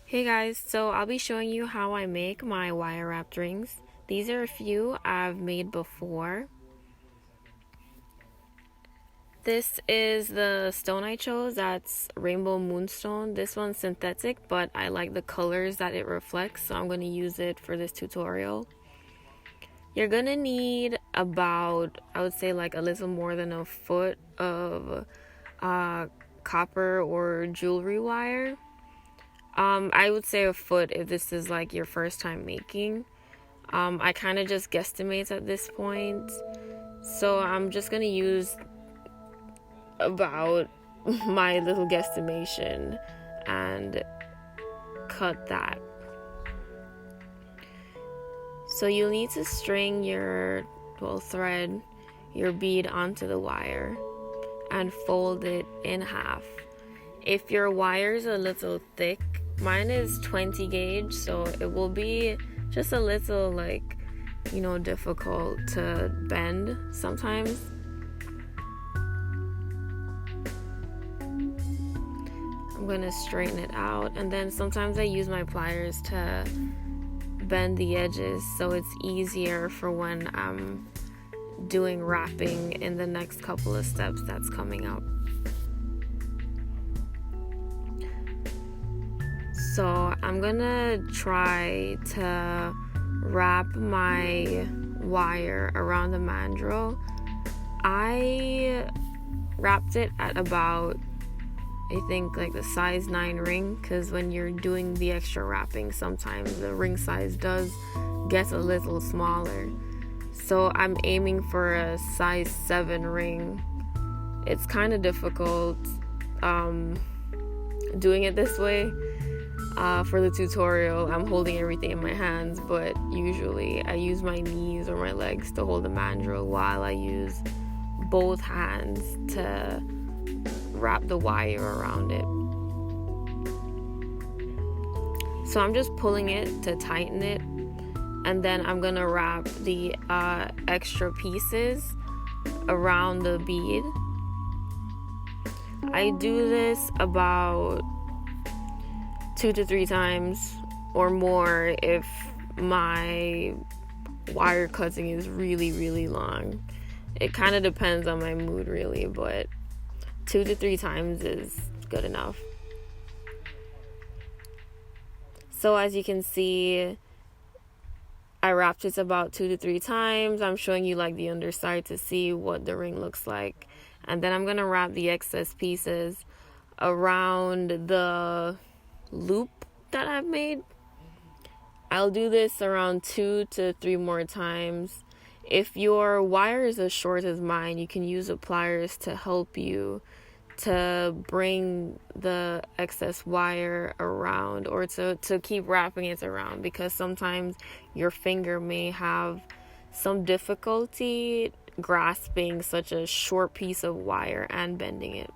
Hey guys, so I'll be showing you how I make my wire wrapped rings. These are a few I've made before. This is the stone I chose, that's Rainbow Moonstone. This one's synthetic, but I like the colors that it reflects, so I'm going to use it for this tutorial. You're going to need about, I would say like a little more than a foot of copper or jewelry wire. I would say a foot if this is like your first time making. I kind of just guesstimate at this point. So I'm just going to use about my little guesstimation and cut that. So you'll need to string thread your bead onto the wire and fold it in half. If your wire's a little thick, mine is 20 gauge, so it will be just a little difficult to bend sometimes. I'm gonna straighten it out, and then sometimes I use my pliers to bend the edges so it's easier for when I'm doing wrapping in the next couple of steps that's coming up. So I'm gonna try to wrap my wire around the mandrel. I wrapped it at about, I think, like the size 9 ring, because when you're doing the extra wrapping, sometimes the ring size does get a little smaller. So I'm aiming for a size 7 ring. It's kind of difficult doing it this way. For the tutorial, I'm holding everything in my hands, but usually I use my knees or my legs to hold the mandrel while I use both hands to wrap the wire around it. So I'm just pulling it to tighten it, and then I'm gonna wrap the extra pieces around the bead. I do this about 2 to 3 times or more if my wire cutting is really long. It kind of depends on my mood really, but 2 to 3 times is good enough. So as you can see, I wrapped it about 2 to 3 times. I'm showing you like the underside to see what the ring looks like. And then I'm gonna wrap the excess pieces around the loop that I've made. I'll do this around 2 to 3 more times. If your wire is as short as mine, you can use the pliers to help you to bring the excess wire around, or to keep wrapping it around, because sometimes your finger may have some difficulty grasping such a short piece of wire and bending it.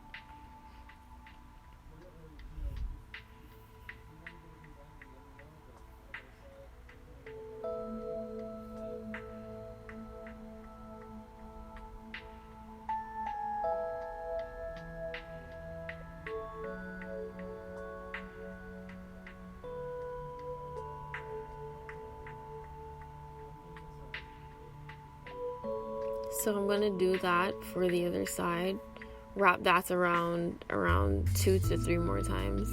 So I'm gonna do that for the other side. Wrap that around 2 to 3 more times.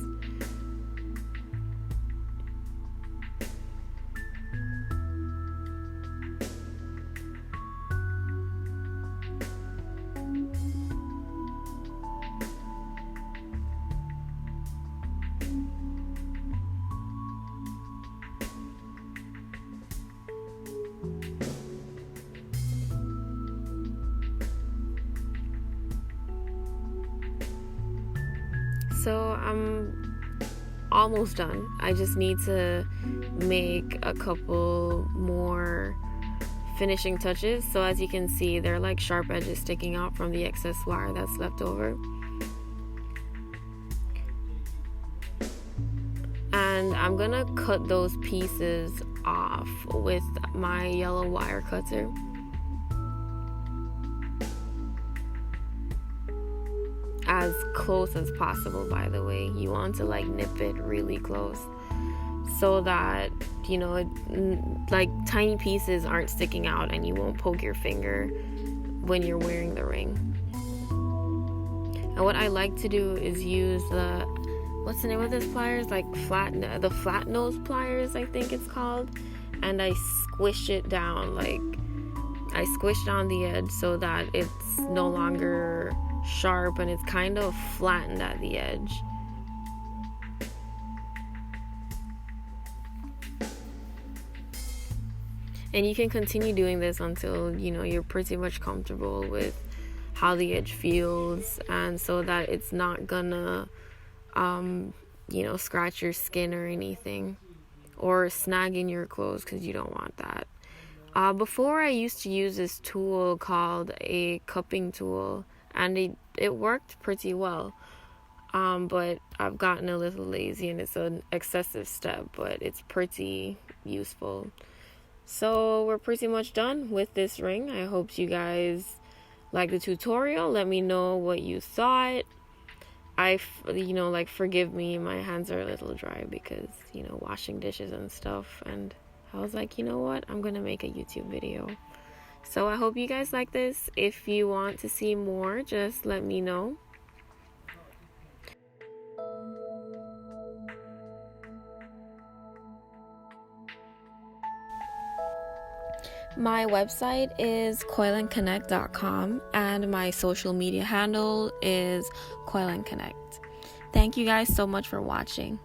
So I'm almost done. I just need to make a couple more finishing touches. So as you can see, they're like sharp edges sticking out from the excess wire that's left over. And I'm gonna cut those pieces off with my yellow wire cutter. as close as possible, by the way. You want to like nip it really close. so that, you know, like tiny pieces aren't sticking out and you won't poke your finger when you're wearing the ring. And what I like to do is use the, what's the name of this pliers? Like the flat nose pliers, I think it's called. And I squish it down, like I squish down the edge so that it's no longer sharp and it's kind of flattened at the edge. And you can continue doing this until, you know, you're pretty much comfortable with how the edge feels, and so that it's not gonna, you know, scratch your skin or anything, or snag in your clothes, because you don't want that. Before, I used to use this tool called a cupping tool, and it worked pretty well. But I've gotten a little lazy, and it's an excessive step, but it's pretty useful. So we're pretty much done with this ring. I hope you guys like the tutorial. Let me know what you thought. You know, like, forgive me, my hands are a little dry because, you know, washing dishes and stuff. And I was like, you know what? I'm gonna make a YouTube video. So I hope you guys like this. If you want to see more, just let me know. My website is coilandconnect.com, and my social media handle is coilandconnect. Thank you guys so much for watching.